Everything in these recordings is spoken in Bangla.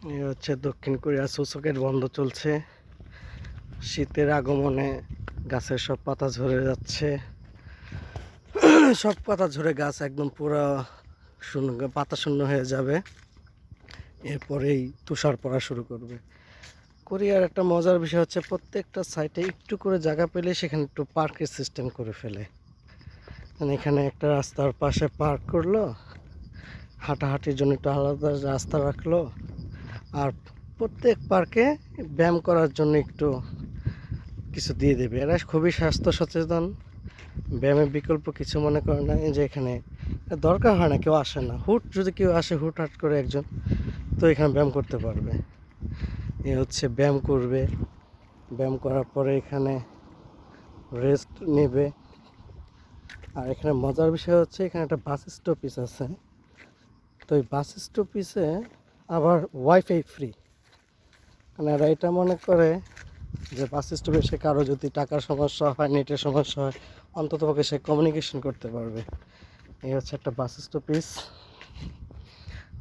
এই হচ্ছে দক্ষিণ কোরিয়া সূচকের বন্ধ চলছে। শীতের আগমনে গাছের সব পাতা ঝরে যাচ্ছে। সব পাতা ঝরে গাছ একদম পুরো শূন্য, পাতা শূন্য হয়ে যাবে। এরপরেই তুষার পড়া শুরু করবে। কোরিয়ার একটা মজার বিষয় হচ্ছে প্রত্যেকটা সাইটে একটু করে জায়গা পেলে সেখানে একটু পার্কের সিস্টেম করে ফেলে। মানে এখানে একটা রাস্তার পাশে পার্ক করলো, হাঁটাহাঁটির জন্য একটু আলাদা রাস্তা রাখলো, আর প্রত্যেক পার্কে ব্যায়াম করার জন্য একটু কিছু দিয়ে দেবে। এরা খুবই স্বাস্থ্য সচেতন, ব্যায়ামের বিকল্প কিছু মনে করে না। যে এখানে দরকার হয় না, কেউ আসে না, যদি কেউ আসে হুটহাট করে একজন, তো এখানে ব্যায়াম করতে পারবে। এ হচ্ছে ব্যায়াম করবে, ব্যায়াম করার পরে এখানে রেস্ট নেবে। আর এখানে মজার বিষয় হচ্ছে এখানে একটা বাস স্টপেজ আছে। তো এই বাস স্টপেজে আবার ওয়াইফাই ফ্রি। মানে এরা এটা মনে করে যে বাস স্টপে সে কারো যদি টাকার সমস্যা হয়, নেটের সমস্যা হয়, অন্ততপক্ষে সে কমিউনিকেশন করতে পারবে। এই হচ্ছে একটা বাস স্টপেজ।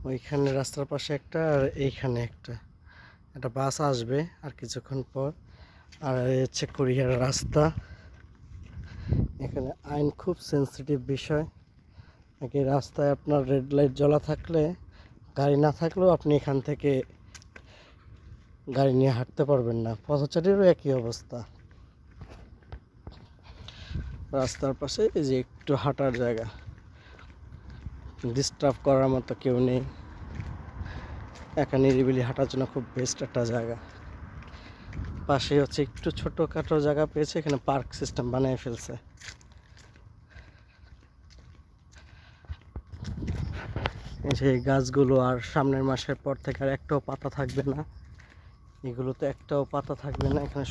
ওইখানে রাস্তার পাশে একটা, আর এইখানে একটা বাস আসবে আর কিছুক্ষণ পর। আর এই হচ্ছে কোরিয়ার রাস্তা। এখানে আইন খুব সেন্সিটিভ বিষয়। নাকি রাস্তায় আপনার রেড লাইট জ্বলা থাকলে, গাড়ি না থাকলেও আপনি এখান থেকে গাড়ি নিয়ে হাঁটতে পারবেন না। পথচারীরও একই অবস্থা। রাস্তার পাশে এই যে একটু হাঁটার জায়গা, ডিস্টার্ব করার মতো কেউ নেই। একা নিরিবিলি হাঁটার জন্য খুব বেস্ট একটা জায়গা। পাশে হচ্ছে একটু ছোটোখাটো জায়গা পেয়েছে, এখানে পার্ক সিস্টেম বানিয়ে ফেলছে। এই যে এই গাছগুলো আর সামনের মাসের পর থেকে আর একটাও পাতা থাকবে না। এগুলোতে একটাও পাতা থাকবে না। এখানে